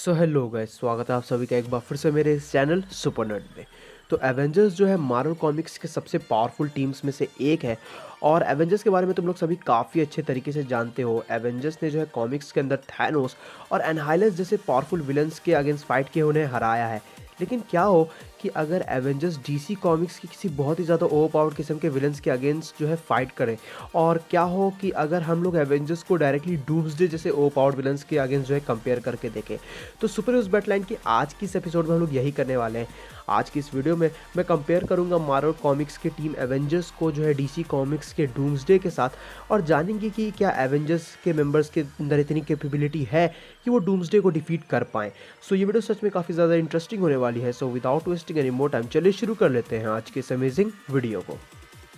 So hello guys, स्वागत है आप सभी का एक बार फिर से मेरे इस चैनल सुपर नर्ड में। तो एवेंजर्स जो है मार्वल कॉमिक्स के सबसे पावरफुल टीम्स में से एक है। और एवेंजर्स के बारे में तुम लोग सभी काफ़ी अच्छे तरीके से जानते हो। एवेंजर्स ने जो है कॉमिक्स के अंदर थैनोस और एनहाइलस जैसे पावरफुल विलन्स के अगेंस्ट फाइट किए उन्हें हराया है। लेकिन क्या हो कि अगर एवेंजर्स डीसी कॉमिक्स की किसी बहुत ही ज़्यादा ओवर पावर्ड किस्म के विलन्स के अगेंस्ट जो है फाइट करें, और क्या हो कि अगर हम लोग एवेंजर्स को डायरेक्टली डूम्सडे जैसे ओवर पावर्ड विलन्स के अगेंस्ट जो है कंपेयर करके देखें। तो सुपर हीरोज बैटलाइन की आज की इस एपिसोड में हम लोग यही करने वाले हैं। आज की इस वीडियो में मैं कंपेयर करूंगा मार्वल कॉमिक्स की टीम एवेंजर्स को जो है डीसी कॉमिक्स के डूम्सडे के साथ, और जानेंगे कि क्या एवेंजर्स के मेंबर्स के अंदर इतनी कैपेबिलिटी है कि वो डूम्सडे को डिफीट कर पाएँ। सो ये वीडियो सच में काफ़ी ज़्यादा इंटरेस्टिंग होने वाली है। So without wasting any more time चलिए शुरू कर लेते हैं आज के इस अमेजिंग वीडियो को।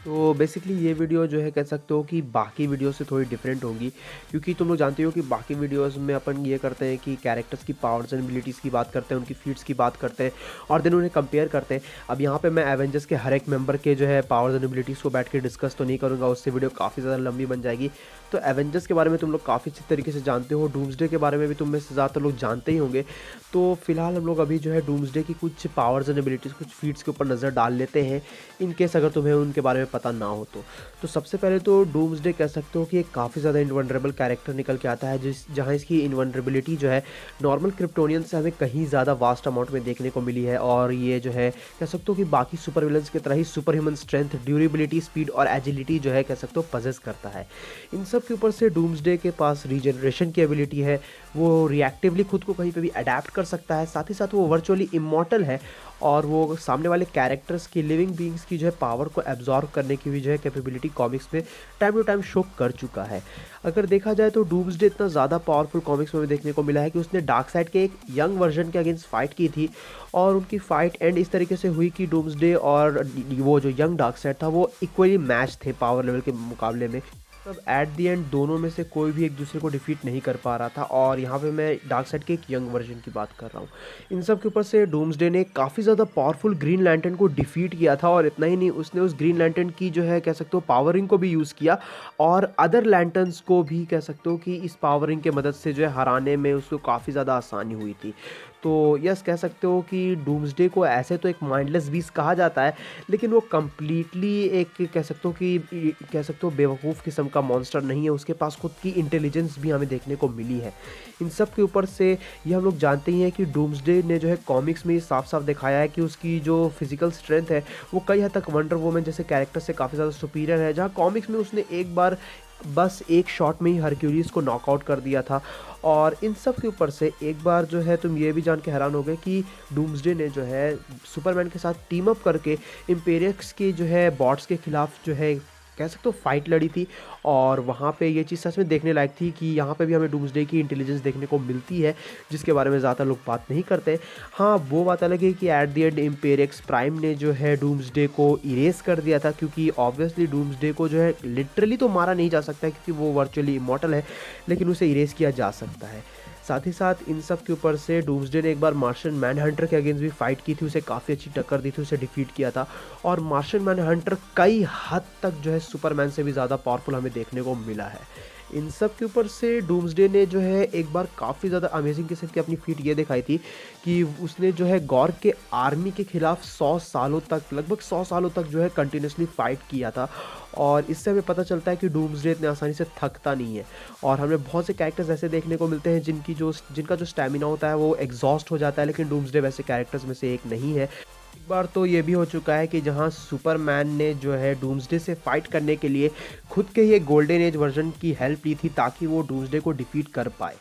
तो बेसिकली ये वीडियो जो है कह सकते हो कि बाकी वीडियो से थोड़ी डिफरेंट होगी, क्योंकि तुम लोग जानते हो कि बाकी वीडियोस में अपन ये करते हैं कि कैरेक्टर्स की पावर्स एंड एबिलिटीज़ की बात करते हैं, उनकी फीट्स की बात करते हैं और देन उन्हें कंपेयर करते हैं। अब यहाँ पे मैं एवेंजर्स के हर एक मेंबर के जो है पावर्स एंड एबिलिटीज़ को बैठ के डिस्कस तो नहीं करूँगा, उससे वीडियो काफ़ी ज़्यादा लंबी बन जाएगी। तो एवेंजर्स के बारे में तुम लोग काफ़ी अच्छी तरीके से जानते हो, डूम्सडे के बारे में भी तुम में से ज़्यादातर लोग जानते ही होंगे। तो फिलहाल हम लोग अभी जो है डूम्सडे की कुछ पावर्स एंड एबिलिटीज़, कुछ फीट्स के ऊपर नज़र डाल लेते हैं, इन केस अगर तुम्हें उनके बारे में पता ना हो तो सबसे पहले तो डूम्सडे कह सकते हो कि एक काफ़ी ज़्यादा इनवनरेबल कैरेक्टर निकल के आता है, जहाँ इसकी इनवनरेबिलिटी जो है नॉर्मल क्रिप्टोनियन से हमें कहीं ज़्यादा वास्ट अमाउंट में देखने को मिली है। और ये जो है कह सकते हो कि बाकी सुपर विलन्स की तरह ही super human strength, durability, speed और एजिलिटी जो है कह सकते हो पजेस करता है। इन सब के ऊपर से डूम्सडे के पास रीजनरेशन की एबिलिटी है, वो रिएक्टिवली खुद को कहीं पे भी अडेप्ट कर सकता है, साथ ही साथ वो वर्चुअली इमॉर्टल है और वो सामने वाले कैरेक्टर्स की, लिविंग बीइंग्स की जो है पावर को एब्जॉर्व करने की भी जो है कैपेबिलिटी कॉमिक्स में टाइम टू टाइम शो कर चुका है। अगर देखा जाए तो डूम्सडे इतना ज़्यादा पावरफुल कॉमिक्स में देखने को मिला है कि उसने डार्कसाइड के एक यंग वर्जन के अगेंस्ट फाइट की थी, और उनकी फाइट एंड इस तरीके से हुई कि डूम्सडे और वो जो यंग डार्कसाइड था वो इक्वली मैच थे पावर लेवल के मुकाबले में। तब एट दी एंड दोनों में से कोई भी एक दूसरे को डिफीट नहीं कर पा रहा था, और यहाँ पे मैं डार्कसाइड के एक यंग वर्जन की बात कर रहा हूँ। इन सब के ऊपर से डूम्सडे ने काफ़ी ज़्यादा पावरफुल ग्रीन लैंटर्न को डिफीट किया था, और इतना ही नहीं, उसने उस ग्रीन लैंटर्न की जो है कह सकते हो पावरिंग को भी यूज़ किया, और अदर लैंटर्न्स को भी कह सकते हो कि इस पावरिंग के मदद से जो है हराने में उसको काफ़ी ज़्यादा आसानी हुई थी। तो यस, कह सकते हो कि डूम्सडे को ऐसे तो एक माइंडलेस बीस्ट कहा जाता है, लेकिन वो कम्प्लीटली एक कह सकते हो बेवकूफ़ किस्म का मॉन्स्टर नहीं है। उसके पास खुद की इंटेलिजेंस भी हमें देखने को मिली है। इन सब के ऊपर से ये हम लोग जानते ही हैं कि डूम्सडे ने जो है कॉमिक्स में ये साफ साफ दिखाया है कि उसकी जो फिजिकल स्ट्रेंथ है वो कई हद तक वंडर वुमन जैसे कैरेक्टर से काफ़ी ज़्यादा सुपीरियर है, जहाँ कॉमिक्स में उसने एक बार बस एक शॉट में ही हरक्यूलिस को नॉकआउट कर दिया था। और इन सब के ऊपर से एक बार जो है तुम ये भी जान के हैरान हो गए कि डूम्सडे ने जो है सुपरमैन के साथ टीम अप करके इम्पेरियक्स के जो है बॉट्स के खिलाफ जो है कह सकते हो फाइट लड़ी थी। और वहाँ पे ये चीज़ सच में देखने लायक थी कि यहाँ पे भी हमें डूम्सडे की इंटेलिजेंस देखने को मिलती है, जिसके बारे में ज़्यादा लोग बात नहीं करते। हाँ, वो बात अलग है कि एट द एंड इम्पेरियक्स प्राइम ने जो है डूम्सडे को इरेज कर दिया था, क्योंकि ऑब्वियसली डूम्सडे को जो है लिटरली तो मारा नहीं जा सकता है क्योंकि वो वर्चुअली इमॉर्टल है, लेकिन उसे इरेज किया जा सकता है। साथ ही साथ इन सब के ऊपर से डूम्सडे ने एक बार मार्शियन मैनहंटर के अगेंस्ट भी फाइट की थी, उसे काफ़ी अच्छी टक्कर दी थी, उसे डिफीट किया था। और मार्शियन मैनहंटर कई हद तक जो है सुपरमैन से भी ज़्यादा पावरफुल हमें देखने को मिला है। इन सब के ऊपर से डूम्सडे ने जो है एक बार काफ़ी ज़्यादा अमेजिंग किस्म की अपनी फीट ये दिखाई थी कि उसने जो है गॉर के आर्मी के खिलाफ 100 सालों तक, लगभग 100 सालों तक जो है कंटिन्यूसली फाइट किया था। और इससे हमें पता चलता है कि डूम्सडे इतने आसानी से थकता नहीं है। और हमें बहुत से कैरेक्टर्स ऐसे देखने को मिलते हैं जिनका जो स्टैमिना होता है वो एग्जॉस्ट हो जाता है, लेकिन डूम्सडे वैसे कैरेक्टर्स में से एक नहीं है। एक बार तो ये भी हो चुका है कि जहां सुपरमैन ने जो है डूम्सडे से फाइट करने के लिए खुद के ही एक गोल्डन एज वर्जन की हेल्प ली थी ताकि वो डूम्सडे को डिफीट कर पाए।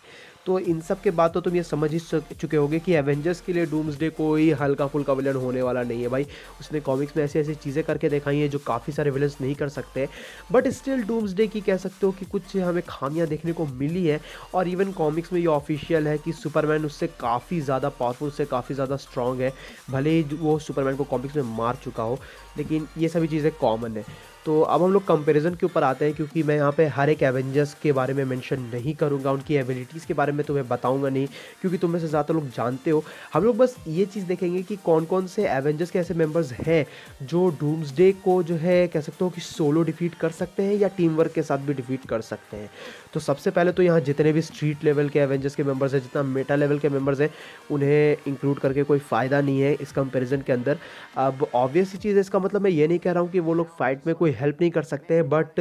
तो इन सब के बाद तो तुम ये समझ ही चुके होगे कि एवेंजर्स के लिए डूम्सडे कोई हल्का फुल्का विलन होने वाला नहीं है भाई। उसने कॉमिक्स में ऐसी ऐसी चीज़ें करके दिखाई हैं जो काफ़ी सारे विलन्स नहीं कर सकते। बट स्टिल डूम्सडे की कह सकते हो कि कुछ हमें खामियां देखने को मिली है, और इवन कॉमिक्स में ये ऑफिशियल है कि सुपरमैन उससे काफ़ी ज़्यादा पावरफुल, उससे काफ़ी ज़्यादा स्ट्रॉन्ग है, भले ही वो सुपरमैन को कॉमिक्स में मार चुका हो। लेकिन ये सभी चीज़ें कॉमन है। तो अब हम लोग कंपैरिज़न के ऊपर आते हैं, क्योंकि मैं यहाँ पे हर एक एवेंजर्स के बारे में मेंशन नहीं करूँगा, उनकी एबिलिटीज़ के बारे में तुम्हें बताऊँगा नहीं, क्योंकि तुम में से ज़्यादातर लोग जानते हो। हम लोग बस ये चीज़ देखेंगे कि कौन-कौन से एवेंजर्स के ऐसे मेंबर्स हैं, जो डूम्सडे को जो है कह सकते हो कि सोलो डिफीट कर सकते हैं या टीम वर्क के साथ भी डिफीट कर सकते हैं। तो सबसे पहले तो यहाँ जितने भी स्ट्रीट लेवल के एवेंजर्स के मेंबर्स हैं, जितना मेटा लेवल के मेंबर्स हैं, उन्हें इंक्लूड करके कोई फ़ायदा नहीं है इस कंपैरिज़न के अंदर। अब ऑब्वियस सी चीज़ है, इसका मतलब मैं ये नहीं कह रहा हूँ कि वो लोग फाइट में कोई हेल्प नहीं कर सकते हैं, बट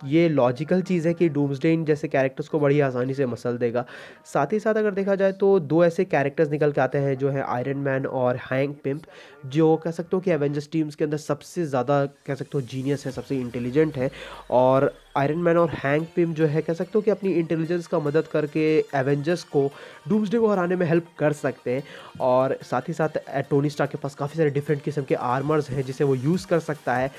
ये लॉजिकल चीज़ है कि डूम्सडे इन जैसे कैरेक्टर्स को बड़ी आसानी से मसल देगा। साथ ही साथ अगर देखा जाए तो 2 ऐसे कैरेक्टर्स निकल के आते हैं, जो है आयरन मैन और हैंक पिम्प, जो कह सकते हो कि एवेंजर्स टीम्स के अंदर सबसे ज़्यादा कह सकते हो जीनियस है, सबसे इंटेलिजेंट है। और आयरन मैन और हैंक पिम जो है कह सकते हो कि अपनी इंटेलिजेंस का मदद करके एवेंजर्स को डूम्सडे को हराने में हेल्प कर सकते हैं। और साथ ही साथ टोनी स्टार्क के पास काफ़ी सारे डिफरेंट किस्म के आर्मर्स हैं जिसे वो यूज़ कर सकता है।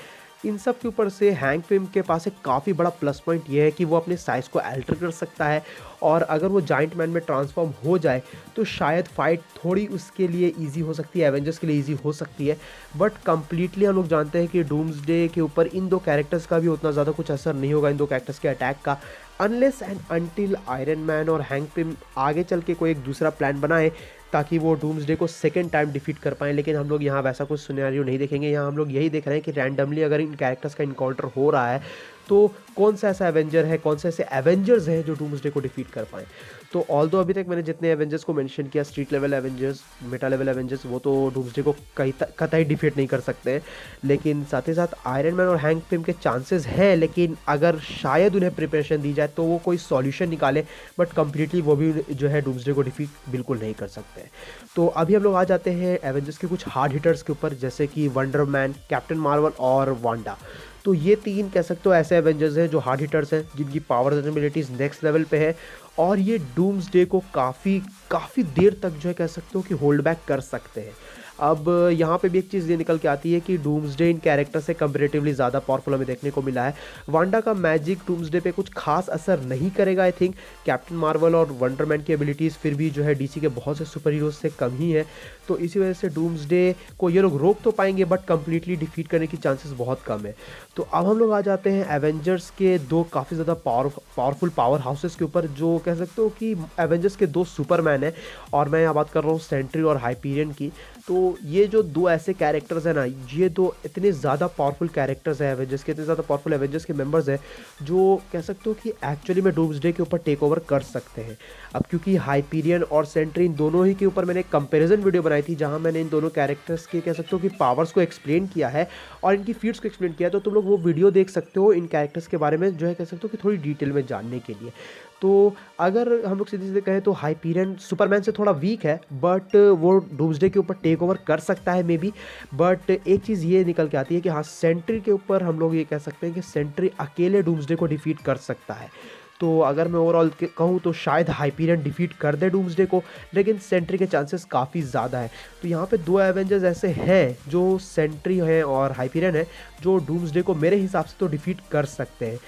इन सब के ऊपर से हैंक पिम के पास एक काफ़ी बड़ा प्लस पॉइंट ये है कि वो अपने साइज़ को अल्टर कर सकता है, और अगर वो जाइंट मैन में ट्रांसफॉर्म हो जाए तो शायद फाइट थोड़ी उसके लिए ईजी हो सकती है, एवेंजर्स के लिए ईजी हो सकती है। बट कंप्लीटली हम लोग जानते हैं कि डूम्सडे के ऊपर इन 2 कैरेक्टर्स का भी उतना ज़्यादा कुछ असर नहीं होगा, इन 2 कैरेक्टर्स के अटैक का, unless and until iron man और हैंक पिम आगे चल के कोई एक दूसरा प्लान बनाए ताकि वो डूम्सडे को सेकंड टाइम डिफीट कर पाएँ। लेकिन हम लोग यहाँ वैसा कुछ सिनेरियो नहीं देखेंगे। यहाँ हम लोग यही देख रहे हैं कि रैंडमली अगर इन कैरेक्टर्स का इनकाउंटर हो रहा है तो कौन सा ऐसा एवेंजर है, कौन से ऐसे एवेंजर्स हैं जो डूम्सडे को डिफीट कर पाएँ। तो ऑल्दो अभी तक मैंने जितने एवेंजर्स को मेंशन किया, street level Avengers, Meta level Avengers, वो तो डूम्सडे को कतई डिफीट नहीं कर सकते हैं। लेकिन साथ ही साथ आयरन मैन और हैंक पिम के चांसेस हैं, लेकिन अगर शायद उन्हें प्रिपरेशन दी जाए तो वो कोई सॉल्यूशन निकाले, बट कंप्लीटली वो भी जो है डूम्सडे को डिफीट बिल्कुल नहीं कर सकते हैं। तो अभी हम लोग आ जाते हैं एवेंजर्स के कुछ हार्ड हिटर्स के ऊपर, जैसे कि वंडर मैन, कैप्टन मार्वल और वांडा। तो ये 3 कह सकते हो ऐसे एवेंजर्स हैं जो हार्ड हिटर्स हैं, जिनकी powers and abilities next level पे है, और ये डूम्सडे को काफ़ी देर तक जो है कह सकते हो कि होल्ड बैक कर सकते हैं। अब यहाँ पे भी एक चीज़ ये निकल के आती है कि डूम्सडे इन कैरेक्टर से कंपैरेटिवली ज़्यादा पावरफुल हमें देखने को मिला है। वांडा का मैजिक डूम्सडे पे कुछ खास असर नहीं करेगा आई थिंक। कैप्टन मार्वल और वंडर मैन की एबिलिटीज़ फिर भी जो है डीसी के बहुत से सुपर हीरोज से कम ही है, तो इसी वजह से डूम्सडे को ये लोग रोक तो पाएंगे, बट कंप्लीटली डिफीट करने की चांसेस बहुत कम है। तो अब हम लोग आ जाते हैं एवेंजर्स के 2 काफ़ी ज़्यादा पावरफुल पावर हाउसेस के ऊपर, जो कह सकते हो कि एवेंजर्स के 2 सुपरमैन हैं, और मैं यहाँ बात कर रहा हूँ सेंट्री और हाइपीरियन की। तो ये जो 2 ऐसे कैरेक्टर्स हैं ना, ये 2 इतने ज़्यादा पावरफुल कैरेक्टर्स हैं एवेंजर्स के, इतने ज़्यादा पावरफुल एवेंजर्स के मेंबर्स हैं, जो कह सकते हो कि एक्चुअली में डूम्सडे के ऊपर टेक ओवर कर सकते हैं। अब क्योंकि हाइपीरियन और सेंट्री इन दोनों ही के ऊपर मैंने एक कंपैरिजन वीडियो बनाई थी, जहां मैंने इन दोनों कैरेक्टर्स के कह सकते हो कि पावर्स को एक्सप्लेन किया है और इनकी फीट्स को एक्सप्लेन किया है, तो तुम लोग वो वीडियो देख सकते हो इन कैरेक्टर्स के बारे में, जो है कह सकते हो कि थोड़ी डिटेल में जानने के लिए। तो अगर हम लोग सीधे-सीधे कहें तो हाइपीरियन सुपरमैन से थोड़ा वीक है, बट वो डूम्सडे के ऊपर टेक ओवर कर सकता है मे बी। बट एक चीज़ ये निकल के आती है कि हाँ, सेंट्री के ऊपर हम लोग ये कह सकते हैं कि सेंट्री अकेले डूम्सडे को डिफीट कर सकता है। तो अगर मैं ओवरऑल कहूँ तो शायद हाइपीरियन डिफीट कर दे डूम्सडे को, लेकिन सेंट्री के चांसेस काफ़ी ज़्यादा है। तो यहाँ पे 2 एवेंजर्स ऐसे हैं जो सेंट्री हैं और हाइपीरियन है, जो डूम्सडे को मेरे हिसाब से तो डिफीट कर सकते हैं।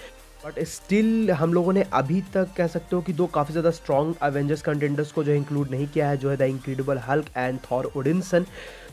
बट स्टिल हम लोगों ने अभी तक कह सकते हो कि 2 काफ़ी ज़्यादा स्ट्रॉन्ग एवेंजर्स कंटेंडर्स को जो इंक्लूड नहीं किया है, जो है the incredible Hulk and Thor Odinson.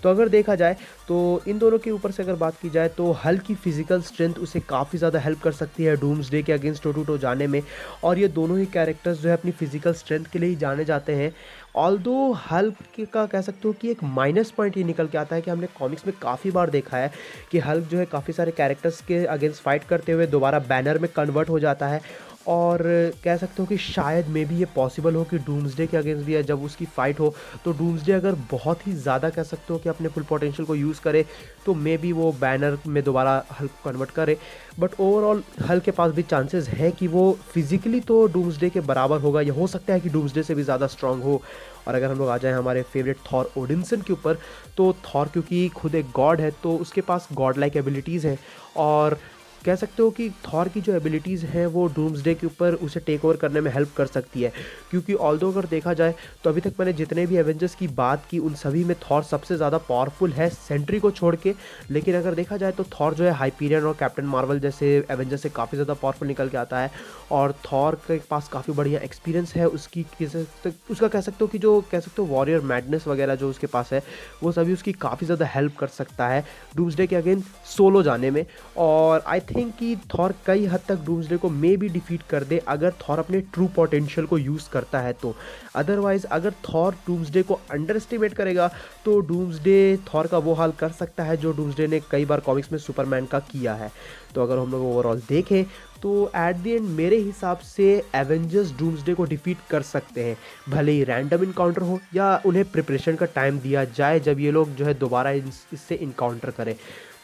तो अगर देखा जाए तो इन दोनों के ऊपर से अगर बात की जाए तो हल्क की फिजिकल स्ट्रेंथ उसे काफ़ी ज़्यादा हेल्प कर सकती है डूम्सडे के अगेंस्ट टो टू टो जाने में, और ये दोनों ही कैरेक्टर्स जो है अपनी फिजिकल स्ट्रेंथ के लिए ही जाने जाते हैं। ऑल्दो हल्क का कह सकते हो कि एक माइनस पॉइंट ये निकल के आता है कि हमने कॉमिक्स में काफ़ी बार देखा है कि हल्क जो है काफ़ी सारे कैरेक्टर्स के अगेंस्ट फाइट करते हुए दोबारा बैनर में कन्वर्ट हो जाता है, और कह सकते हो कि शायद मे बी ये पॉसिबल हो कि डूम्सडे के अगेंस्ट भी है, जब उसकी फ़ाइट हो तो डूम्सडे अगर बहुत ही ज़्यादा कह सकते हो कि अपने फुल पोटेंशियल को यूज़ करे तो मे बी वो बैनर में दोबारा हल्क कन्वर्ट करे। बट ओवरऑल हल्क के पास भी चांसेस है कि वो फिजिकली तो डूम्सडे के बराबर होगा, या हो सकता है कि डूम्सडे से भी ज़्यादा स्ट्रांग हो। और अगर हम लोग आ जाएँ हमारे फेवरेट थॉर ओडिनसन के ऊपर, तो थॉर क्योंकि खुद एक गॉड है तो उसके पास गॉड लाइक एबिलिटीज़ हैं, और कह सकते हो कि थॉर की जो एबिलिटीज़ हैं वो डूम्सडे के ऊपर उसे टेक ओवर करने में हेल्प कर सकती है, क्योंकि ऑल्दो अगर देखा जाए तो अभी तक मैंने जितने भी एवेंजर्स की बात की उन सभी में थॉर सबसे ज़्यादा पावरफुल है सेंट्री को छोड़ के। लेकिन अगर देखा जाए तो थॉर जो है हाइपीरियन और कैप्टन मार्वल जैसे एवेंजर्स से काफ़ी ज़्यादा पावरफुल निकल के आता है, और थॉर के पास काफ़ी बढ़िया एक्सपीरियंस है। उसका कह सकते हो कि जो कह सकते हो वॉरियर मैडनेस वगैरह जो उसके पास है वो सभी उसकी काफ़ी ज़्यादा हेल्प कर सकता है डूम्सडे के अगेंस्ट सोलो जाने में। और आई थिंक कि थॉर कई हद तक डूम्सडे को मे भी डिफीट कर दे अगर थॉर अपने ट्रू पोटेंशियल को यूज़ करता है तो। अदरवाइज अगर थॉर डूम्सडे को अंडर एस्टिमेट करेगा तो डूम्सडे थॉर का वो हाल कर सकता है जो डूम्सडे ने कई बार कॉमिक्स में सुपरमैन का किया है। तो अगर हम लोग ओवरऑल देखें तो एट द एंड मेरे हिसाब से एवेंजर्स डूम्सडे को डिफीट कर सकते हैं, भले ही रैंडम इनकाउंटर हो या उन्हें प्रिपरेशन का टाइम दिया जाए जब ये लोग जो है दोबारा इससे इनकाउंटर करें।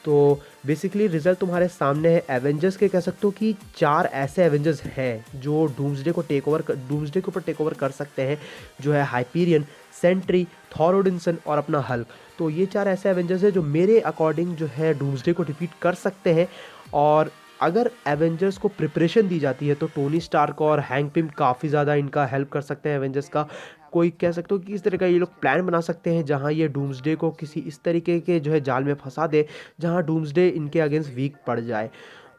तो बेसिकली रिजल्ट तुम्हारे सामने है। एवेंजर्स के कह सकते हो कि 4 ऐसे एवेंजर्स हैं जो डूम्सडे के ऊपर टेक ओवर कर सकते हैं, जो है हाइपीरियन, सेंट्री, थॉर ओडिंसन और अपना हल्क। तो ये 4 ऐसे एवेंजर्स हैं जो मेरे अकॉर्डिंग जो है डूम्सडे को डिफीट कर सकते हैं। और अगर एवेंजर्स को प्रिपरेशन दी जाती है तो टोनी स्टार्क और हैंक पिम काफ़ी ज़्यादा इनका हेल्प कर सकते हैं एवेंजर्स का। कोई कह सकते हो कि इस तरह का ये लोग प्लान बना सकते हैं जहां ये डूम्सडे को किसी इस तरीके के जो है जाल में फंसा दे जहां डूम्सडे इनके अगेंस्ट वीक पड़ जाए।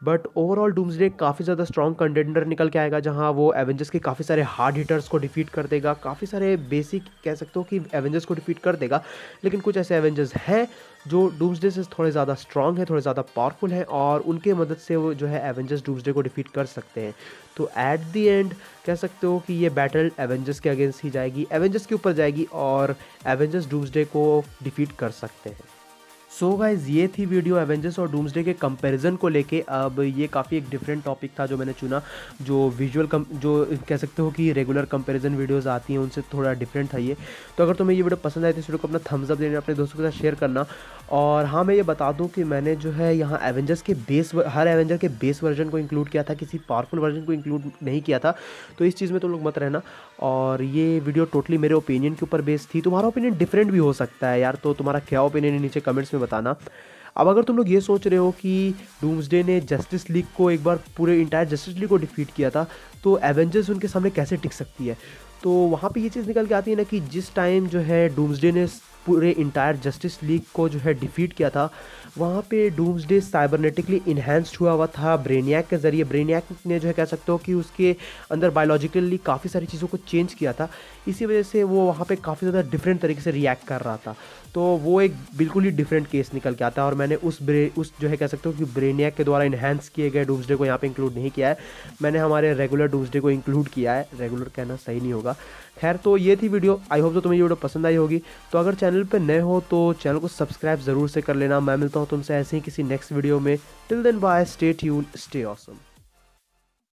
बट ओवरऑल डूम्सडे काफ़ी ज़्यादा स्ट्रॉन्ग कंटेंडर निकल के आएगा जहां वो एवेंजर्स के काफ़ी सारे हार्ड हिटर्स को डिफीट कर देगा, काफ़ी सारे बेसिक कह सकते हो कि एवेंजर्स को डिफीट कर देगा। लेकिन कुछ ऐसे एवेंजर्स हैं जो डूम्सडे से थोड़े ज़्यादा स्ट्रॉन्ग है, थोड़े ज़्यादा पावरफुल हैं, और उनके मदद से वो जो है एवेंजर्स डूम्सडे को डिफीट कर सकते हैं। तो एट द एंड कह सकते हो कि ये बैटल एवेंजर्स के अगेंस्ट ही जाएगी, एवेंजर्स के ऊपर जाएगी, और एवेंजर्स डूम्सडे को डिफीट कर सकते हैं। सो गाइज ये थी वीडियो एवेंजर्स और डूम्सडे के कंपैरिजन को लेके। अब ये काफ़ी एक डिफरेंट टॉपिक था जो मैंने चुना, जो जो कह सकते हो कि रेगुलर कंपैरिजन वीडियोस आती हैं उनसे थोड़ा डिफरेंट था ये। तो अगर तुम्हें ये वीडियो पसंद आए तो इस वीडियो को अपना थम्स अप देना, अपने दोस्तों के साथ शेयर करना। और हाँ, मैं ये बता दूं कि मैंने जो है यहाँ एवेंजर्स के हर एवेंजर के बेस वर्जन को इंक्लूड किया था, किसी पावरफुल वर्जन को इंक्लूड नहीं किया था। तो इस चीज़ में तुम लोग मत रहना। और ये वीडियो टोटली मेरे ओपिनियन के ऊपर बेस्ड थी, तुम्हारा ओपिनियन डिफरेंट भी हो सकता है यार, तो तुम्हारा क्या ओपिनियन है नीचे कमेंट्स में बताना। अब अगर तुम लोग ये सोच रहे हो कि डूम्सडे ने जस्टिस लीग को एक बार पूरे इंटायर जस्टिस लीग को डिफीट किया था तो एवेंजर्स उनके सामने कैसे टिक सकती है, तो वहाँ पे ये चीज़ निकल के आती है ना कि जिस टाइम जो है डूम्सडे ने पूरे इंटायर जस्टिस लीग को जो है डिफीट किया था, वहाँ पे डूम्सडे साइबरनेटिकली इन्हेंस्ड हुआ था ब्रेनियक के ज़रिए। ब्रेनियक ने जो है कह सकते हो कि उसके अंदर बायोलॉजिकली काफ़ी सारी चीज़ों को चेंज किया था, इसी वजह से वो वहाँ पे काफ़ी ज़्यादा डिफरेंट तरीके से रिएक्ट कर रहा था। तो वो एक बिल्कुल ही डिफरेंट केस निकल के आता है, और मैंने उस जो है कह सकते हो कि ब्रेनियक के द्वारा इन्हेंस किए गए डूम्सडे को यहाँ पे इंक्लूड नहीं किया है, मैंने हमारे रेगुलर डूम्सडे को इंक्लूड किया है। रेगुलर कहना सही नहीं होगा। खैर, तो ये थी वीडियो। आई होप तो तुम्हें ये वीडियो पसंद आई होगी। तो अगर चैनल पर नए हो तो चैनल को सब्सक्राइब ज़रूर से कर लेना। मैं मिलता हूँ तुमसे ऐसे ही किसी नेक्स्ट वीडियो में। Till then bye, stay tuned, stay awesome.